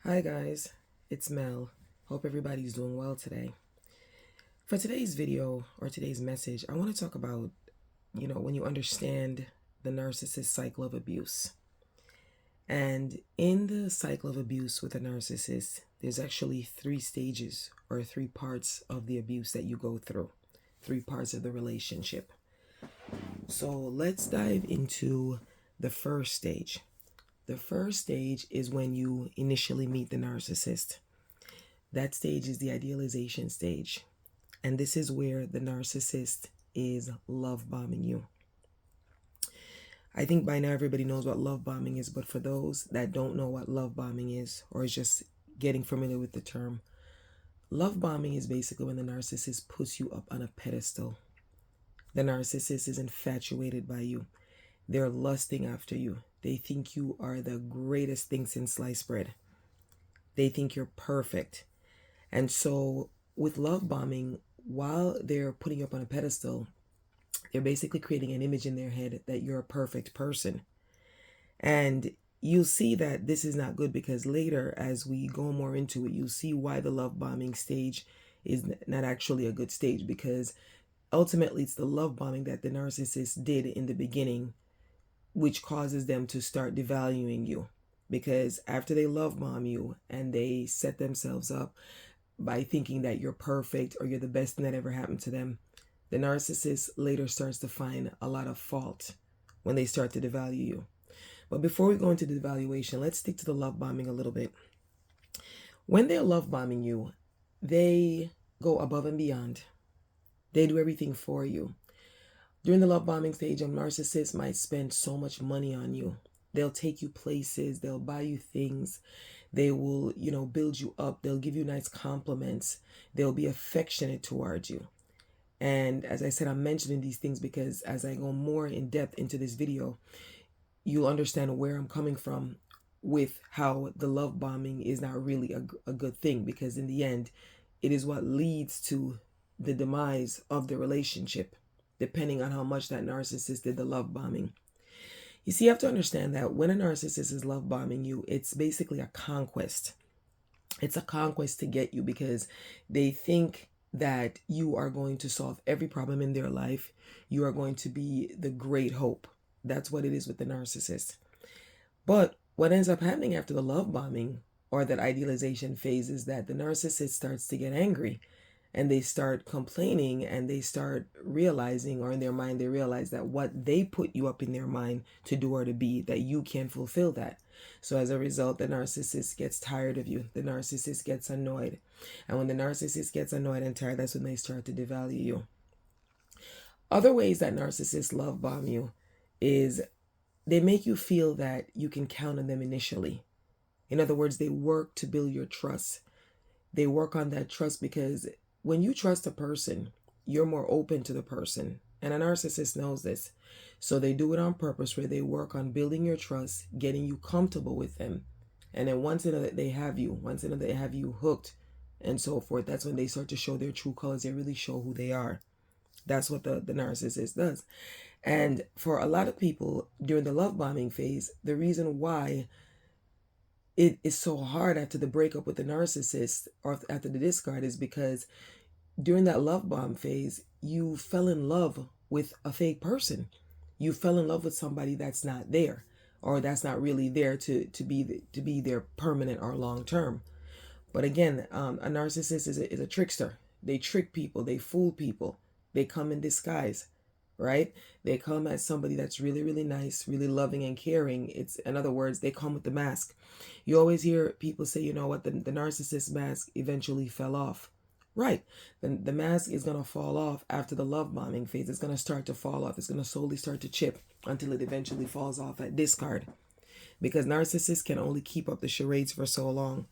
Hi guys, it's Mel. Hope everybody's doing well today. For today's video or today's message, I want to talk about, when you understand the narcissist cycle of abuse. And in the cycle of abuse with a narcissist, there's actually 3 stages or 3 parts of the abuse that you go through, 3 parts of the relationship. So let's dive into the first stage. The first stage is when you initially meet the narcissist. That stage is the idealization stage. And this is where the narcissist is love bombing you. I think by now everybody knows what love bombing is, but for those that don't know what love bombing is, or is just getting familiar with the term, love bombing is basically when the narcissist puts you up on a pedestal. The narcissist is infatuated by you. They're lusting after you. They think you are the greatest thing since sliced bread. They think you're perfect. And so with love bombing, while they're putting you up on a pedestal, they're basically creating an image in their head that you're a perfect person. And you'll see that this is not good, because later, as we go more into it, you'll see why the love bombing stage is not actually a good stage, because ultimately it's the love bombing that the narcissist did in the beginning which causes them to start devaluing you. Because after they love bomb you and they set themselves up by thinking that you're perfect or you're the best thing that ever happened to them, the narcissist later starts to find a lot of fault when they start to devalue you. But before we go into the devaluation, let's stick to the love bombing a little bit. When they're love bombing you, they go above and beyond. They do everything for you. During the love bombing stage, a narcissist might spend so much money on you. They'll take you places, they'll buy you things, they will, build you up, they'll give you nice compliments, they'll be affectionate towards you. And as I said, I'm mentioning these things because as I go more in depth into this video, you'll understand where I'm coming from with how the love bombing is not really a good thing, because in the end, it is what leads to the demise of the relationship, depending on how much that narcissist did the love bombing. You see, you have to understand that when a narcissist is love bombing you, it's basically a conquest. It's a conquest to get you, because they think that you are going to solve every problem in their life. You are going to be the great hope. That's what it is with the narcissist. But what ends up happening after the love bombing or that idealization phase is that the narcissist starts to get angry, and they start complaining, and they start realizing, or in their mind they realize that what they put you up in their mind to do or to be, that you can't fulfill that. So as a result, the narcissist gets tired of you. The narcissist gets annoyed. And when the narcissist gets annoyed and tired, that's when they start to devalue you. Other ways that narcissists love bomb you is they make you feel that you can count on them initially. In other words, they work to build your trust. They work on that trust, because when you trust a person, you're more open to the person. And a narcissist knows this. So they do it on purpose, where they work on building your trust, getting you comfortable with them. And then once they have you hooked and so forth, that's when they start to show their true colors. They really show who they are. That's what the narcissist does. And for a lot of people during the love bombing phase, the reason why it is so hard after the breakup with the narcissist or after the discard is because during that love bomb phase, you fell in love with a fake person. You fell in love with somebody that's not there, or that's not really there to be there permanent or long term. But again, a narcissist is a trickster. They trick people. They fool people. They come in disguise, right? They come as somebody that's really, really nice, really loving and caring. It's, in other words, they come with the mask. You always hear people say, the narcissist mask eventually fell off. Right. The mask is going to fall off after the love bombing phase. It's going to start to fall off. It's going to slowly start to chip until it eventually falls off at discard. Because narcissists can only keep up the charades for so long.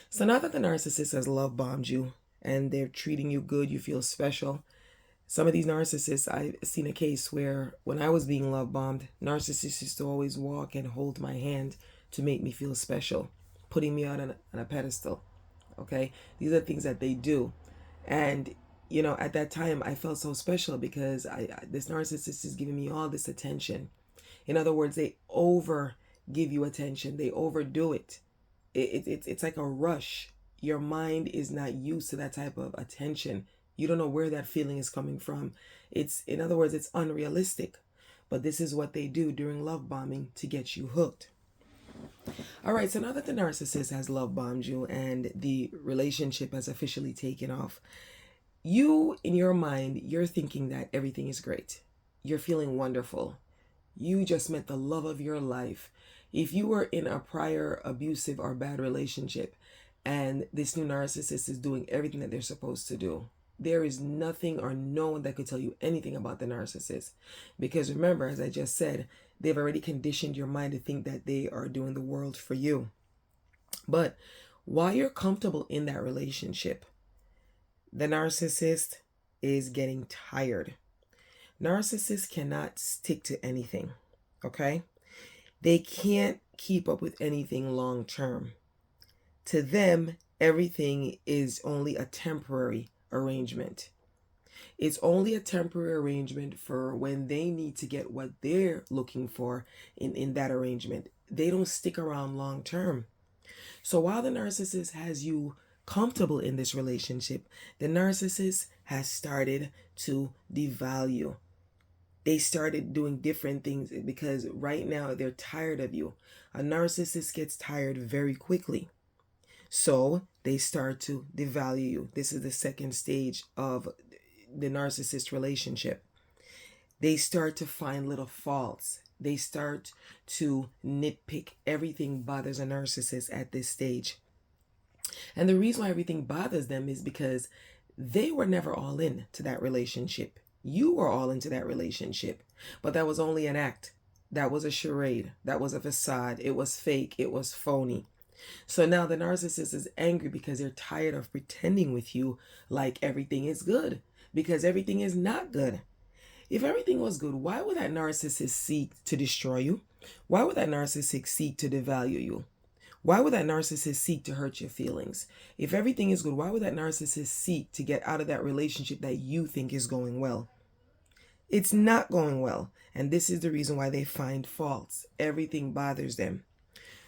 So now that the narcissist has love bombed you and they're treating you good, you feel special. Some of these narcissists, I've seen a case where when I was being love bombed, narcissists used to always walk and hold my hand to make me feel special, putting me out on a pedestal. Okay, these are things that they do. And at that time I felt so special, because this narcissist is giving me all this attention. In other words, they over give you attention. They overdo it. It's like a rush. Your mind is not used to that type of attention. You don't know where that feeling is coming from. In other words, it's unrealistic. But this is what they do during love bombing to get you hooked. All right, so now that the narcissist has love bombed you and the relationship has officially taken off, you, in your mind, you're thinking that everything is great. You're feeling wonderful. You just met the love of your life. If you were in a prior abusive or bad relationship and this new narcissist is doing everything that they're supposed to do, there is nothing or no one that could tell you anything about the narcissist. Because remember, as I just said, they've already conditioned your mind to think that they are doing the world for you. But while you're comfortable in that relationship, the narcissist is getting tired. Narcissists cannot stick to anything, okay? They can't keep up with anything long term. To them, everything is only a temporary arrangement. It's only a temporary arrangement for when they need to get what they're looking for in that arrangement. They don't stick around long term. So while the narcissist has you comfortable in this relationship, the narcissist has started to devalue. They started doing different things because right now they're tired of you. A narcissist gets tired very quickly. So they start to devalue you. This is the second stage of the narcissist relationship. They start to find little faults. They start to nitpick. Everything bothers a narcissist at this stage. And the reason why everything bothers them is because they were never all in to that relationship. You were all into that relationship, but that was only an act. That was a charade. That was a facade. It was fake. It was phony. So now the narcissist is angry because they're tired of pretending with you like everything is good, because everything is not good. If everything was good, why would that narcissist seek to destroy you? Why would that narcissist seek to devalue you? Why would that narcissist seek to hurt your feelings? If everything is good, why would that narcissist seek to get out of that relationship that you think is going well? It's not going well. And this is the reason why they find faults. Everything bothers them.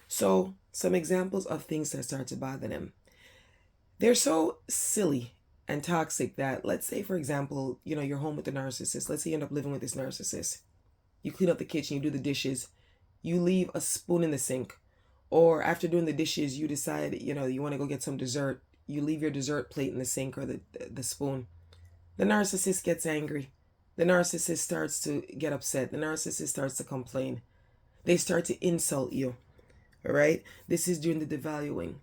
So some examples of things that start to bother them. They're so silly and toxic that, let's say, for example, you're home with the narcissist. Let's say you end up living with this narcissist. You clean up the kitchen, you do the dishes, you leave a spoon in the sink. Or after doing the dishes, you decide, you want to go get some dessert. You leave your dessert plate in the sink or the spoon. The narcissist gets angry. The narcissist starts to get upset. The narcissist starts to complain. They start to insult you. All right? This is during the devaluing.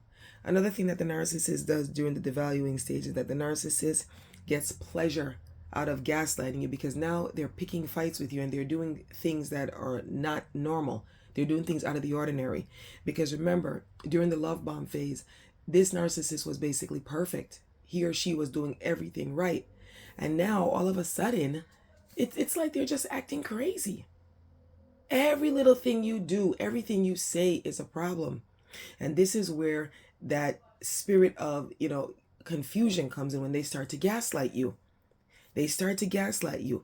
Another thing that the narcissist does during the devaluing stage is that the narcissist gets pleasure out of gaslighting you, because now they're picking fights with you and they're doing things that are not normal. They're doing things out of the ordinary. Because remember, during the love bomb phase, this narcissist was basically perfect. He or she was doing everything right. And now, all of a sudden, it's like they're just acting crazy. Every little thing you do, everything you say is a problem. And this is where that spirit of, confusion comes in, when they start to gaslight you. They start to gaslight you.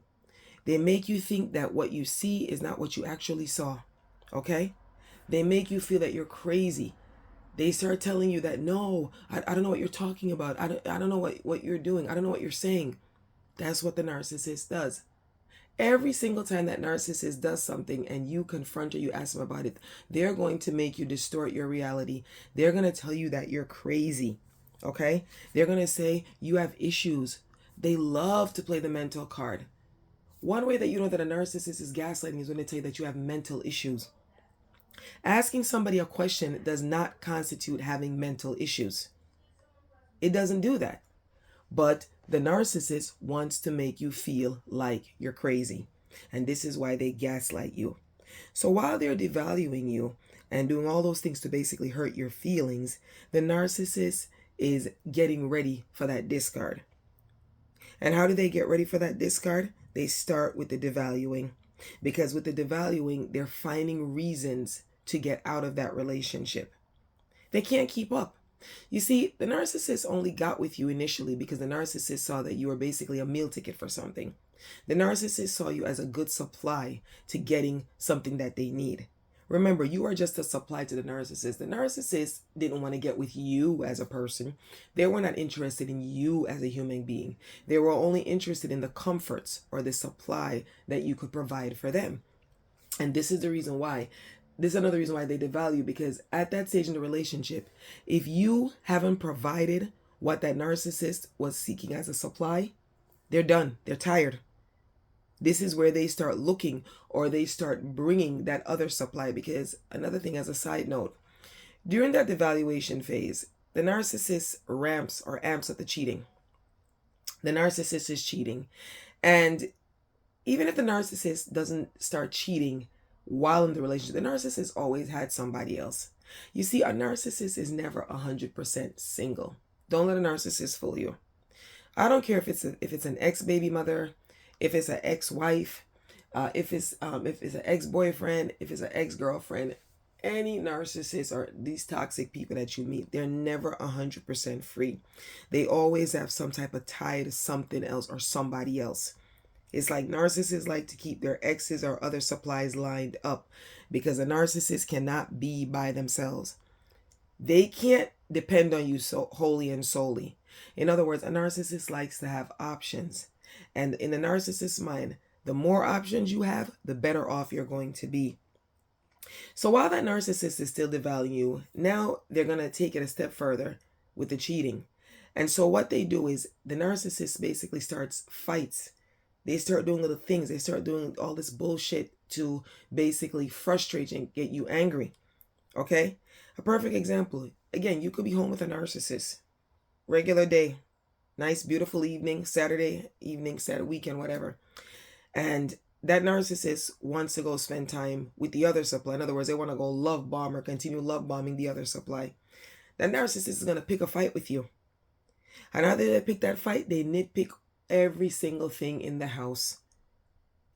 They make you think that what you see is not what you actually saw. Okay? They make you feel that you're crazy. They start telling you that, no, I don't know what you're talking about. I don't know what you're doing. I don't know what you're saying. That's what the narcissist does. Every single time that narcissist does something and you confront or you ask them about it, they're going to make you distort your reality. They're going to tell you that you're crazy. Okay? They're going to say you have issues. They love to play the mental card. One way that you know that a narcissist is gaslighting is when they tell you that you have mental issues. Asking somebody a question does not constitute having mental issues. It doesn't do that. But the narcissist wants to make you feel like you're crazy. And this is why they gaslight you. So while they're devaluing you and doing all those things to basically hurt your feelings, the narcissist is getting ready for that discard. And how do they get ready for that discard? They start with the devaluing. Because with the devaluing, they're finding reasons to get out of that relationship. They can't keep up. You see, the narcissist only got with you initially because the narcissist saw that you were basically a meal ticket for something. The narcissist saw you as a good supply to getting something that they need, Remember, you are just a supply to the narcissist. The narcissist didn't want to get with you as a person. They were not interested in you as a human being. They were only interested in the comforts or the supply that you could provide for them. And this is the reason why. This is another reason why they devalue, because at that stage in the relationship, if you haven't provided what that narcissist was seeking as a supply, they're done. They're tired. This is where they start looking, or they start bringing that other supply. Because another thing, as a side note, during that devaluation phase, the narcissist ramps or amps up the cheating. The narcissist is cheating. And even if the narcissist doesn't start cheating while in the relationship, the narcissist always had somebody else. You see, a narcissist is never 100% single. Don't let a narcissist fool you. I don't care if it's an ex-baby mother, if it's an ex-wife, if it's an ex-boyfriend, if it's an ex-girlfriend. Any narcissist or these toxic people that you meet, they're never 100% free. They always have some type of tie to something else or somebody else. It's like narcissists like to keep their exes or other supplies lined up, because a narcissist cannot be by themselves. They can't depend on you so wholly and solely. In other words, a narcissist likes to have options. And in the narcissist's mind, the more options you have, the better off you're going to be. So while that narcissist is still devaluing you, now they're going to take it a step further with the cheating. And so what they do is the narcissist basically starts fights. They start doing little things. They start doing all this bullshit to basically frustrate and get you angry. Okay? A perfect example. Again, you could be home with a narcissist. Regular day. Nice, beautiful evening. Saturday evening, Saturday weekend, whatever. And that narcissist wants to go spend time with the other supply. In other words, they want to go love bomb or continue love bombing the other supply. That narcissist is going to pick a fight with you. And how they pick that fight? They nitpick every single thing in the house.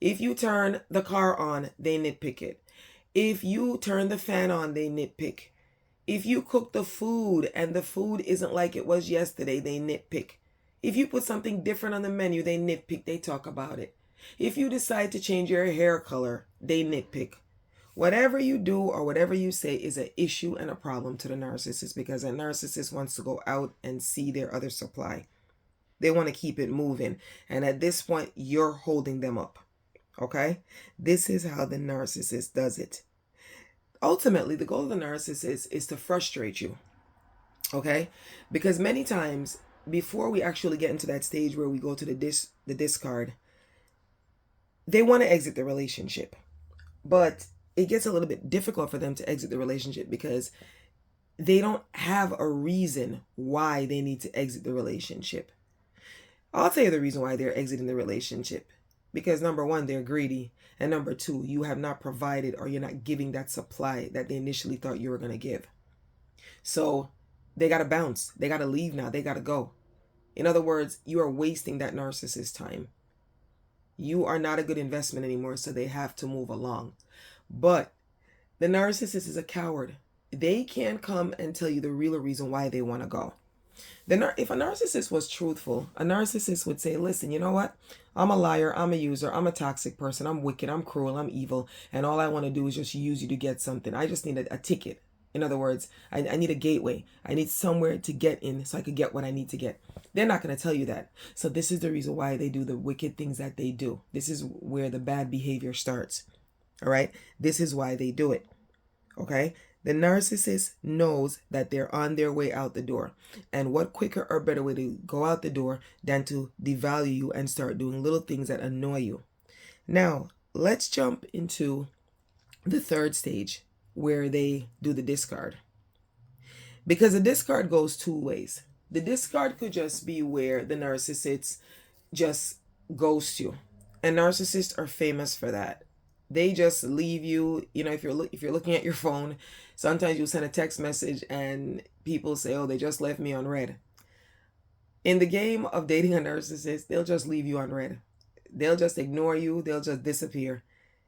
If you turn the car on, they nitpick it. If you turn the fan on, they nitpick. If you cook the food and the food isn't like it was yesterday, they nitpick. If you put something different on the menu, they nitpick. They talk about it. If you decide to change your hair color, they nitpick. Whatever you do or whatever you say is an issue and a problem to the narcissist, because a narcissist wants to go out and see their other supply. They want to keep it moving. And at this point, you're holding them up. Okay? This is how the narcissist does it. Ultimately, the goal of the narcissist is to frustrate you. Okay? Because many times, before we actually get into that stage where we go to the discard, they want to exit the relationship. But it gets a little bit difficult for them to exit the relationship because they don't have a reason why they need to exit the relationship. I'll tell you the reason why they're exiting the relationship. Because number one, they're greedy. And number two, you have not provided, or you're not giving that supply that they initially thought you were going to give. So they got to bounce. They got to leave now. They got to go. In other words, you are wasting that narcissist time. You are not a good investment anymore, so they have to move along. But the narcissist is a coward. They can't come and tell you the real reason why they want to go. If a narcissist was truthful, a narcissist would say, listen, you know what? I'm a liar, I'm a user, I'm a toxic person, I'm wicked, I'm cruel, I'm evil, and all I want to do is just use you to get something. I just need a ticket. In other words, I need a gateway. I need somewhere to get in so I could get what I need to get. They're not going to tell you that. So this is the reason why they do the wicked things that they do. This is where the bad behavior starts. All right? This is why they do it. Okay? The narcissist knows that they're on their way out the door. And what quicker or better way to go out the door than to devalue you and start doing little things that annoy you. Now, let's jump into the third stage where they do the discard. Because the discard goes two ways. The discard could just be where the narcissist just ghosts you. And narcissists are famous for that. They just leave you. You know, if you're looking at your phone, sometimes you send a text message and people say, oh, they just left me on red. In the game of dating a narcissist, they'll just leave you on red. They'll just ignore you. They'll just disappear,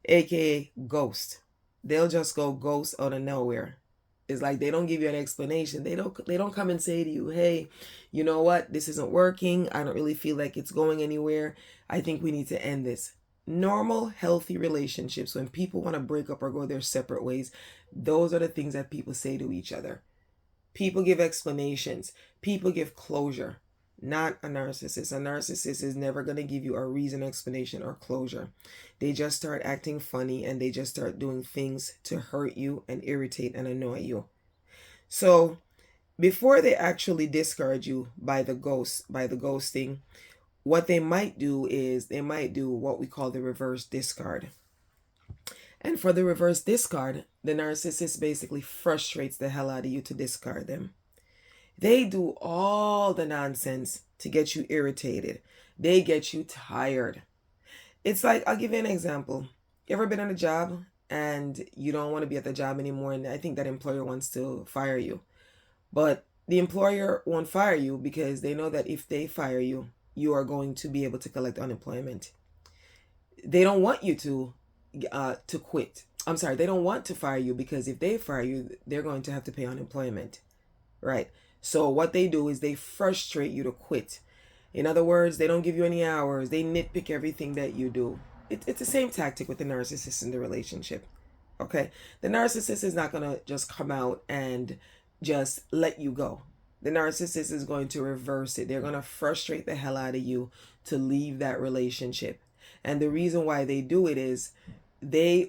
aka ghost. They'll just go ghost out of nowhere. It's like they don't give you an explanation. They don't come and say to you, hey, you know what? This isn't working. I don't really feel like it's going anywhere. I think we need to end this. Normal, healthy relationships, when people want to break up or go their separate ways, those are the things that people say to each other. People give explanations. People give closure. Not a narcissist. A narcissist is never going to give you a reason, explanation, or closure. They just start acting funny and they just start doing things to hurt you and irritate and annoy you. So before they actually discard you by the ghosting, what they might do is they might do what we call the reverse discard. And for the reverse discard, the narcissist basically frustrates the hell out of you to discard them. They do all the nonsense to get you irritated. They get you tired. It's like, I'll give you an example. You ever been on a job and you don't want to be at the job anymore, and I think that employer wants to fire you. But the employer won't fire you because they know that if they fire you, you are going to be able to collect unemployment. They don't want you to quit. I'm sorry, they don't want to fire you because if they fire you, they're going to have to pay unemployment, right? So what they do is they frustrate you to quit. In other words, they don't give you any hours. They nitpick everything that you do. It's the same tactic with the narcissist in the relationship, okay? The narcissist is not going to just come out and just let you go. The narcissist is going to reverse it. They're going to frustrate the hell out of you to leave that relationship. And the reason why they do it is they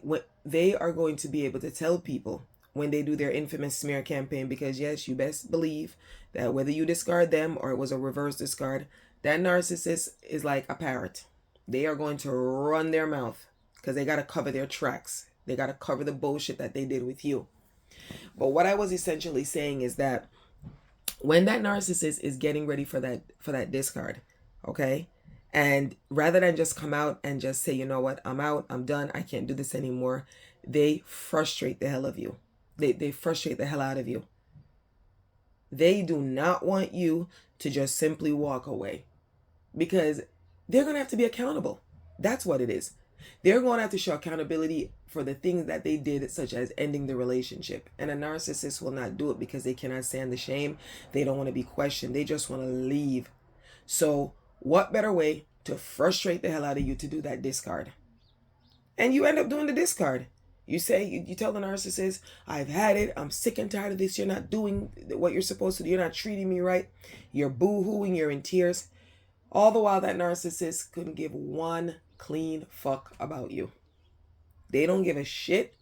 are going to be able to tell people when they do their infamous smear campaign, because yes, you best believe that whether you discard them or it was a reverse discard, that narcissist is like a parrot. They are going to run their mouth because they got to cover their tracks. They got to cover the bullshit that they did with you. But what I was essentially saying is that when that narcissist is getting ready for that discard, okay, and rather than just come out and just say, you know what, I'm out, I'm done, I can't do this anymore, they frustrate the hell of you. They frustrate the hell out of you. They do not want you to just simply walk away because they're going to have to be accountable. That's what it is. They're going to have to show accountability for the things that they did, such as ending the relationship. And a narcissist will not do it because they cannot stand the shame. They don't want to be questioned. They just want to leave. So what better way to frustrate the hell out of you to do that discard? And you end up doing the discard. You say, you tell the narcissist, I've had it. I'm sick and tired of this. You're not doing what you're supposed to do. You're not treating me right. You're boo-hooing. You're in tears. All the while that narcissist couldn't give one clean fuck about you. They don't give a shit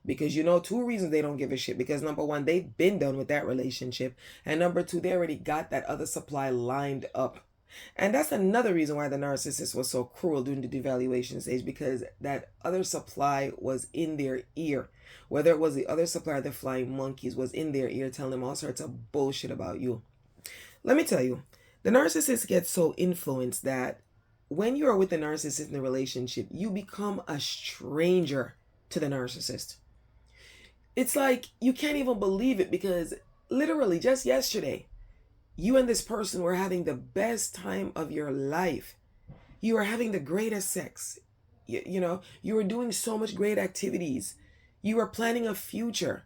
because you know two reasons they don't give a shit. Because number one, they've been done with that relationship. And number two, they already got that other supply lined up. And that's another reason why the narcissist was so cruel during the devaluation stage, because that other supply was in their ear. Whether it was the other supply or the flying monkeys was in their ear telling them all sorts of bullshit about you. Let me tell you, the narcissist gets so influenced that when you are with the narcissist in a relationship, you become a stranger to the narcissist. It's like you can't even believe it because literally just yesterday, you and this person were having the best time of your life. You were having the greatest sex. You were doing so much great activities. You were planning a future,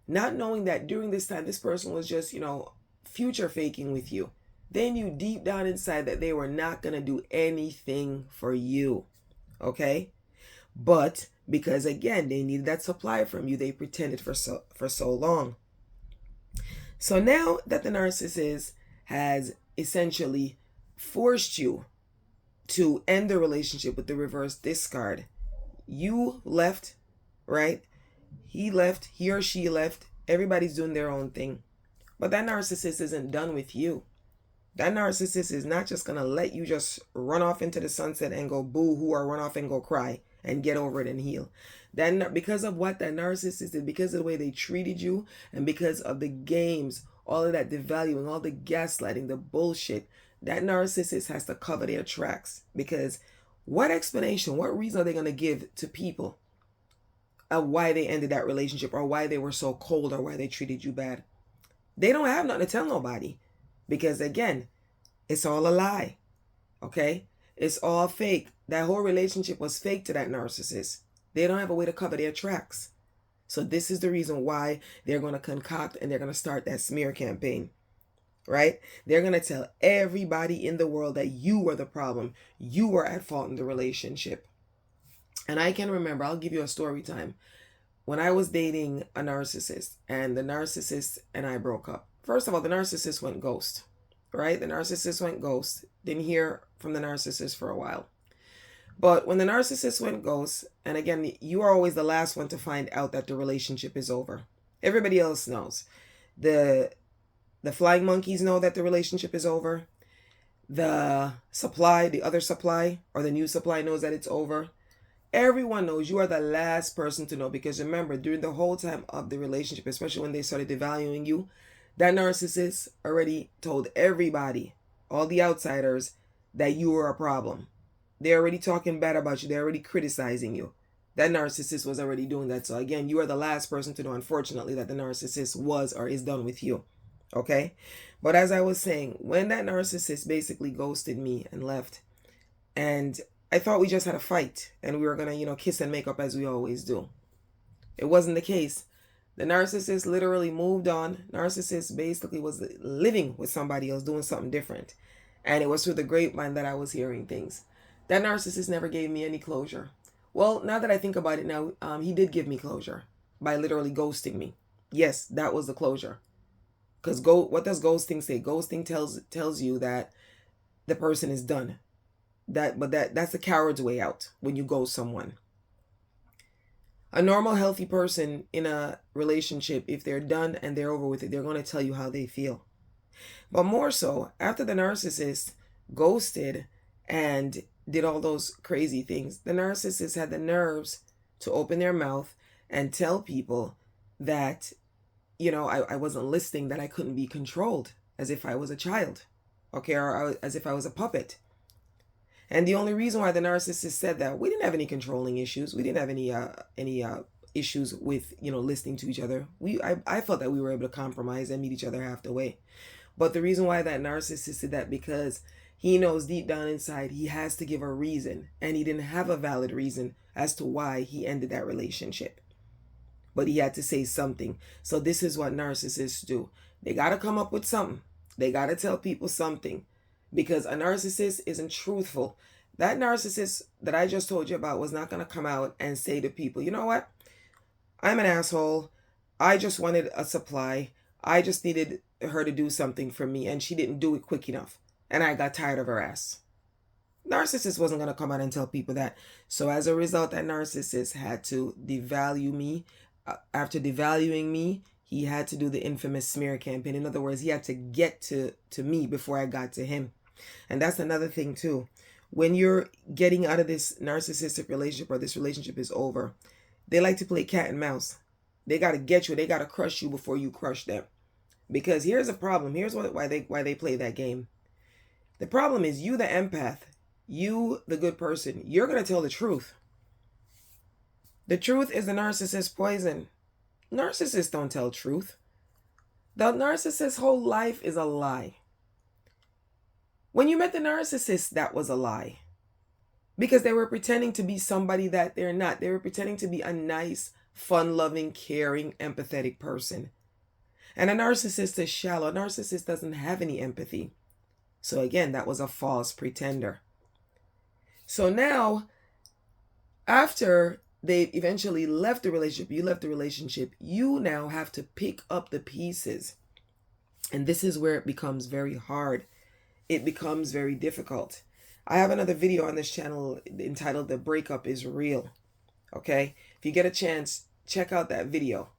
not knowing that during this time, this person was just, future faking with you. They knew deep down inside that they were not going to do anything for you. Okay? But because again, they needed that supply from you, they pretended for so long. So now that the narcissist has essentially forced you to end the relationship with the reverse discard, you left, right? He left, he or she left. Everybody's doing their own thing. But that narcissist isn't done with you. That narcissist is not just going to let you just run off into the sunset and go boo-hoo or run off and go cry and get over it and heal. Then because of what that narcissist did, because of the way they treated you, and because of the games, all of that devaluing, all the gaslighting, the bullshit, that narcissist has to cover their tracks. Because what explanation, what reason are they going to give to people of why they ended that relationship or why they were so cold or why they treated you bad? They don't have nothing to tell nobody. Because again, it's all a lie. Okay? It's all fake. That whole relationship was fake to that narcissist. They don't have a way to cover their tracks. So this is the reason why they're going to concoct and they're going to start that smear campaign. Right? They're going to tell everybody in the world that you were the problem. You were at fault in the relationship. And I can remember, I'll give you a story time. When I was dating a narcissist and the narcissist and I broke up. First of all, the narcissist went ghost, right? The narcissist went ghost. Didn't hear from the narcissist for a while. But when the narcissist went ghost, and again, you are always the last one to find out that the relationship is over. Everybody else knows. The flying monkeys know that the relationship is over. The other supply, or the new supply knows that it's over. Everyone knows. You are the last person to know, because remember, during the whole time of the relationship, especially when they started devaluing you, that narcissist already told everybody, all the outsiders, that you were a problem. They're already talking bad about you. They're already criticizing you. That narcissist was already doing that. So again, you are the last person to know, unfortunately, that the narcissist was or is done with you. Okay? But as I was saying, when that narcissist basically ghosted me and left, and I thought we just had a fight and we were going to, kiss and make up as we always do. It wasn't the case. The narcissist literally moved on. Narcissist basically was living with somebody else, doing something different. And it was through the grapevine that I was hearing things. That narcissist never gave me any closure. Well, now that I think about it now, he did give me closure by literally ghosting me. Yes, that was the closure. Because what does ghosting say? Ghosting tells you that the person is done. That's a coward's way out when you ghost someone. A normal, healthy person in a relationship, if they're done and they're over with it, they're going to tell you how they feel. But more so, after the narcissist ghosted and did all those crazy things, the narcissist had the nerves to open their mouth and tell people that, I wasn't listening, that I couldn't be controlled, as if I was a child, okay, or as if I was a puppet. And the only reason why the narcissist said that, we didn't have any controlling issues. We didn't have any issues with, listening to each other. I felt that we were able to compromise and meet each other half the way. But the reason why that narcissist did that, because he knows deep down inside he has to give a reason, and he didn't have a valid reason as to why he ended that relationship. But he had to say something. So this is what narcissists do. They got to come up with something. They got to tell people something, because a narcissist isn't truthful. That narcissist that I just told you about was not going to come out and say to people, you know what? I'm an asshole. I just wanted a supply. I just needed her to do something for me, and she didn't do it quick enough. And I got tired of her ass. Narcissist wasn't going to come out and tell people that. So as a result, that narcissist had to devalue me. After devaluing me, he had to do the infamous smear campaign. In other words, he had to get to me before I got to him. And that's another thing too. When you're getting out of this narcissistic relationship, or this relationship is over, they like to play cat and mouse. They got to get you. They got to crush you before you crush them. Because here's a problem. Here's why they play that game. The problem is, you, the empath, you, the good person, you're going to tell the truth. The truth is the narcissist's poison. Narcissists don't tell truth. The narcissist's whole life is a lie. When you met the narcissist, that was a lie. Because they were pretending to be somebody that they're not. They were pretending to be a nice, fun-loving, caring, empathetic person. And a narcissist is shallow. A narcissist doesn't have any empathy. So again, that was a false pretender. So now, after they eventually left the relationship, you left the relationship, you now have to pick up the pieces. And this is where it becomes very hard. It becomes very difficult. I have another video on this channel entitled "The Breakup is Real." Okay? If you get a chance, check out that video.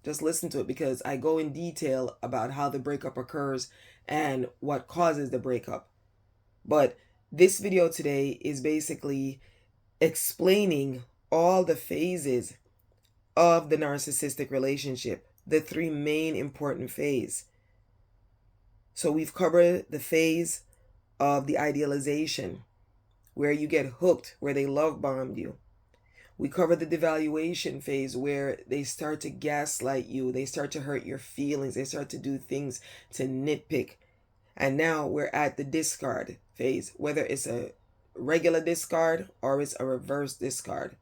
Just listen to it, because I go in detail about how the breakup occurs and what causes the breakup. But this video today is basically explaining all the phases of the narcissistic relationship, the three main important phases. So we've covered the phase of the idealization, where you get hooked, where they love bombed you. We covered the devaluation phase, where they start to gaslight you. They start to hurt your feelings. They start to do things to nitpick. And now we're at the discard phase, whether it's a regular discard or it's a reverse discard.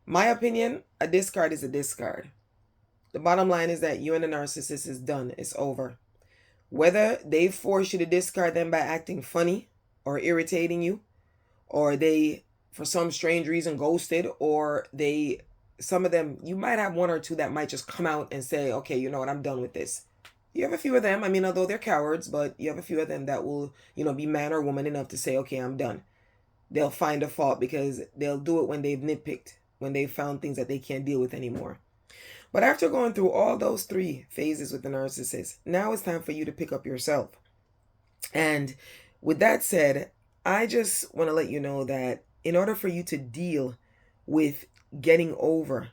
My opinion, a discard is a discard. The bottom line is that you and the narcissist is done. It's over. Whether they force you to discard them by acting funny or irritating you, or they for some strange reason ghosted, or some of them, you might have one or two that might just come out and say, okay, you know what, I'm done with this. You have a few of them, I mean, although they're cowards, but you have a few of them that will, be man or woman enough to say, okay, I'm done. They'll find a fault because they'll do it when they've nitpicked, when they've found things that they can't deal with anymore. But after going through all those 3 phases with the narcissist, now it's time for you to pick up yourself. And with that said, I just want to let you know that in order for you to deal with getting over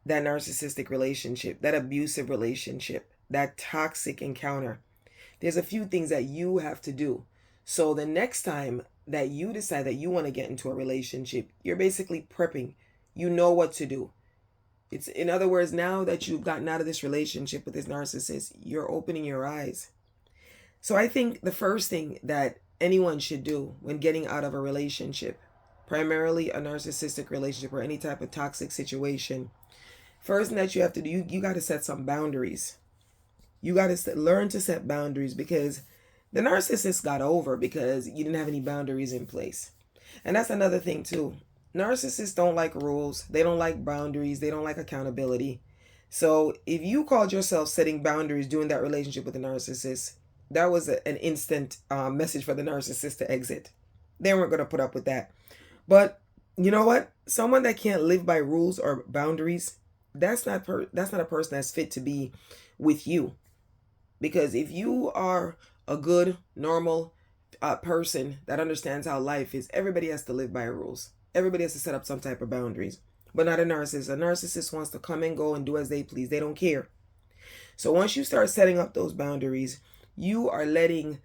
that narcissistic relationship, that abusive relationship, that toxic encounter, there's a few things that you have to do. So the next time that you decide that you want to get into a relationship, you're basically prepping. You know what to do. It's, in other words, now that you've gotten out of this relationship with this narcissist, you're opening your eyes. So I think the first thing that anyone should do when getting out of a relationship, primarily a narcissistic relationship or any type of toxic situation, first thing that you have to do, you got to set some boundaries. You got to learn to set boundaries, because the narcissist got over because you didn't have any boundaries in place. And that's another thing too. Narcissists don't like rules. They don't like boundaries. They don't like accountability. So if you called yourself setting boundaries during that relationship with a narcissist, that was an instant message for the narcissist to exit. They weren't going to put up with that. But you know what? Someone that can't live by rules or boundaries, that's not a person that's fit to be with you. Because if you are a good, normal person that understands how life is, everybody has to live by rules. Everybody has to set up some type of boundaries. But not a narcissist. A narcissist wants to come and go and do as they please. They don't care. So once you start setting up those boundaries, you are letting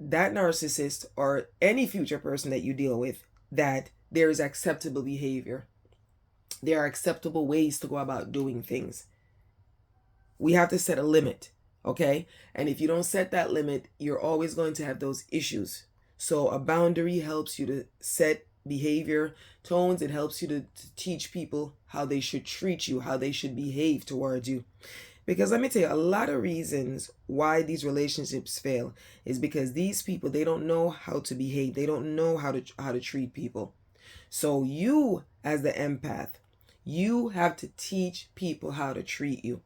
that narcissist or any future person that you deal with that there is acceptable behavior. There are acceptable ways to go about doing things. We have to set a limit, okay? And if you don't set that limit, you're always going to have those issues. So a boundary helps you to set behavior tones. It helps you to teach people how they should treat you, how they should behave towards you. Because let me tell you, a lot of reasons why these relationships fail is because these people, they don't know how to behave. They don't know how to treat people. So you, as the empath, you have to teach people how to treat you.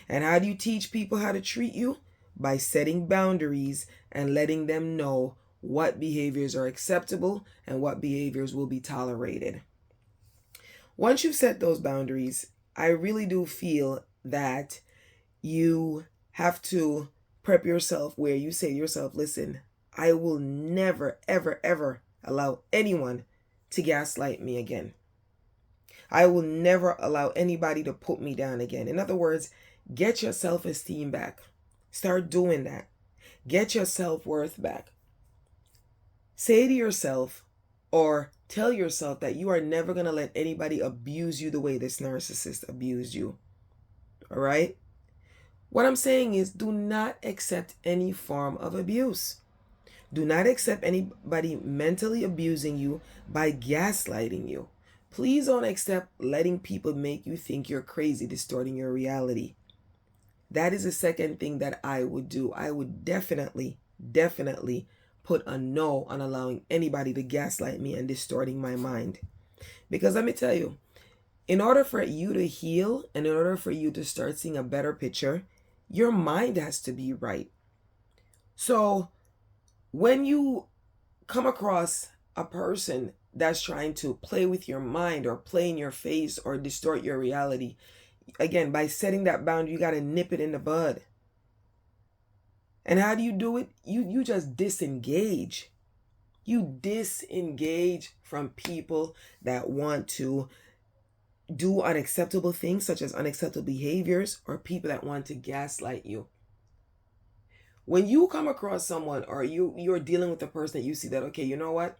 And how do you teach people how to treat you? By setting boundaries and letting them know what behaviors are acceptable and what behaviors will be tolerated. Once you've set those boundaries, I really do feel that you have to prep yourself where you say to yourself, listen, I will never, ever, ever allow anyone to gaslight me again. I will never allow anybody to put me down again. In other words, get your self-esteem back. Start doing that. Get your self-worth back. Say to yourself or tell yourself that you are never going to let anybody abuse you the way this narcissist abused you. All right? What I'm saying is, do not accept any form of abuse. Do not accept anybody mentally abusing you by gaslighting you. Please don't accept letting people make you think you're crazy, distorting your reality. That is the second thing that I would do. I would definitely put a no on allowing anybody to gaslight me and distorting my mind. Because let me tell you, in order for you to heal and in order for you to start seeing a better picture, your mind has to be right. So when you come across a person that's trying to play with your mind or play in your face or distort your reality, again, by setting that boundary, you got to nip it in the bud. And how do you do it? You just disengage. You disengage from people that want to do unacceptable things, such as unacceptable behaviors, or people that want to gaslight you. When you come across someone or you're dealing with a person that you see that, okay, you know what?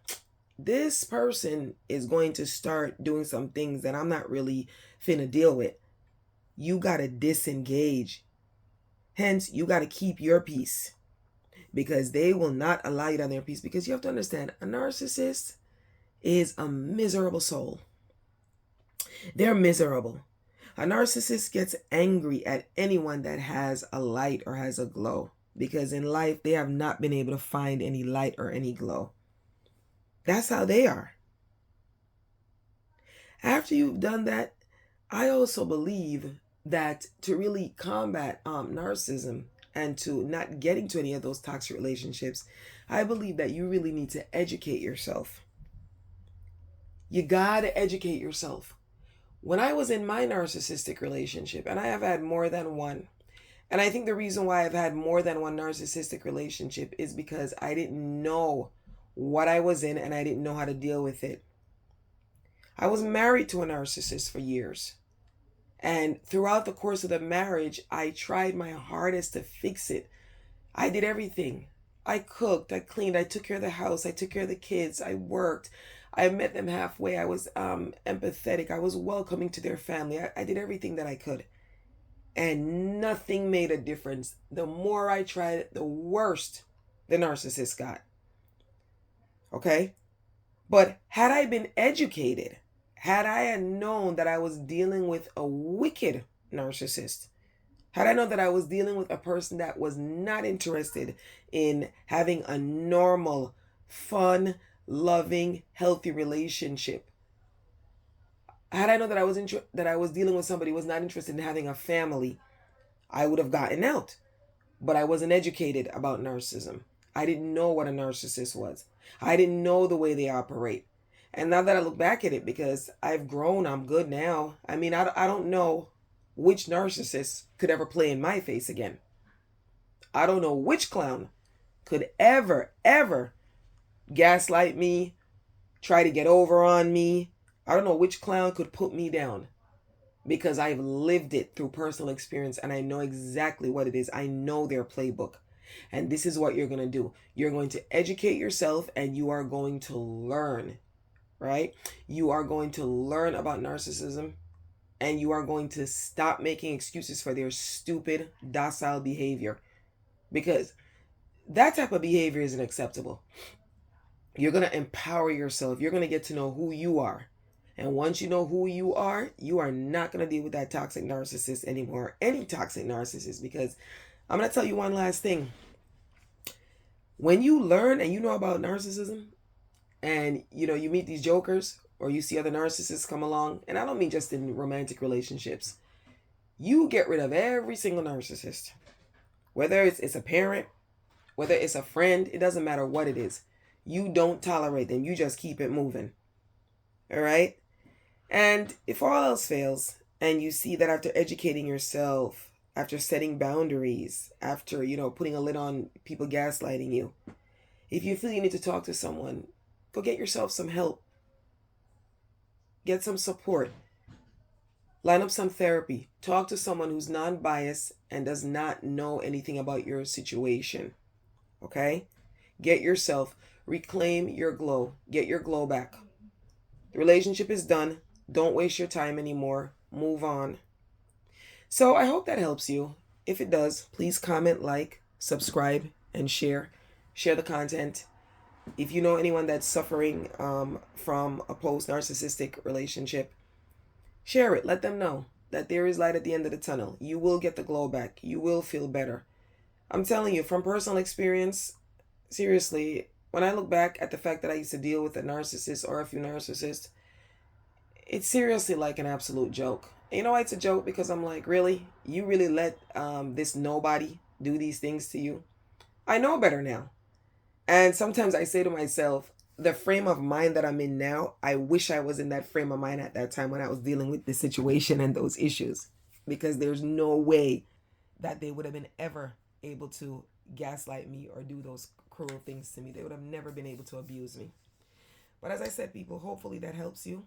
This person is going to start doing some things that I'm not really finna deal with. You got to disengage. Hence, you got to keep your peace, because they will not allow you to have their peace. Because you have to understand, a narcissist is a miserable soul. They're miserable. A narcissist gets angry at anyone that has a light or has a glow, because in life they have not been able to find any light or any glow. That's how they are. After you've done that, I also believe that to really combat narcissism and to not get into any of those toxic relationships, I believe that you really need to educate yourself. You gotta educate yourself. When I was in my narcissistic relationship, and I have had more than one, and I think the reason why I've had more than one narcissistic relationship is because I didn't know what I was in and I didn't know how to deal with it. I was married to a narcissist for years. And throughout the course of the marriage, I tried my hardest to fix it. I did everything. I cooked, I cleaned, I took care of the house, I took care of the kids, I worked. I met them halfway. I was empathetic. I was welcoming to their family. I did everything that I could. And nothing made a difference. The more I tried, the worse the narcissist got. Okay? But had I been educated, had I known that I was dealing with a wicked narcissist, had I known that I was dealing with a person that was not interested in having a normal, fun, loving, healthy relationship, had I known that I was dealing with somebody who was not interested in having a family, I would have gotten out. But I wasn't educated about narcissism. I didn't know what a narcissist was. I didn't know the way they operate. And now that I look back at it, because I've grown, I'm good now. I mean, I don't know which narcissist could ever play in my face again. I don't know which clown could ever gaslight me, try to get over on me. I don't know which clown could put me down, because I've lived it through personal experience and I know exactly what it is. I know their playbook. And this is what you're going to do. You're going to educate yourself and you are going to learn, right? You are going to learn about narcissism and you are going to stop making excuses for their stupid, docile behavior, because that type of behavior isn't acceptable. You're going to empower yourself. You're going to get to know who you are. And once you know who you are not going to deal with that toxic narcissist anymore, any toxic narcissist, because I'm going to tell you one last thing. When you learn and you know about narcissism and, you meet these jokers or you see other narcissists come along, and I don't mean just in romantic relationships, you get rid of every single narcissist. Whether it's a parent, whether it's a friend, it doesn't matter what it is. You don't tolerate them. You just keep it moving. All right? And if all else fails, and you see that after educating yourself, after setting boundaries, after, putting a lid on people gaslighting you, if you feel you need to talk to someone, go get yourself some help. Get some support. Line up some therapy. Talk to someone who's non-biased and does not know anything about your situation. Okay? Get yourself, reclaim your glow. Get your glow back. The relationship is done. Don't waste your time anymore. Move on. So I hope that helps you. If it does, please comment, like, subscribe, and share. Share the content. If you know anyone that's suffering from a post-narcissistic relationship, share it. Let them know that there is light at the end of the tunnel. You will get the glow back. You will feel better. I'm telling you, from personal experience, seriously, when I look back at the fact that I used to deal with a narcissist or a few narcissists, it's seriously like an absolute joke. You know why it's a joke? Because I'm like, really? You really let this nobody do these things to you? I know better now. And sometimes I say to myself, the frame of mind that I'm in now, I wish I was in that frame of mind at that time when I was dealing with this situation and those issues. Because there's no way that they would have been ever able to gaslight me or do those cruel things to me. They would have never been able to abuse me. But as I said, people, hopefully that helps you.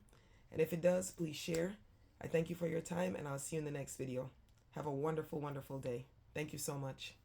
And if it does, please share. I thank you for your time, and I'll see you in the next video. Have a wonderful, wonderful day. Thank you so much.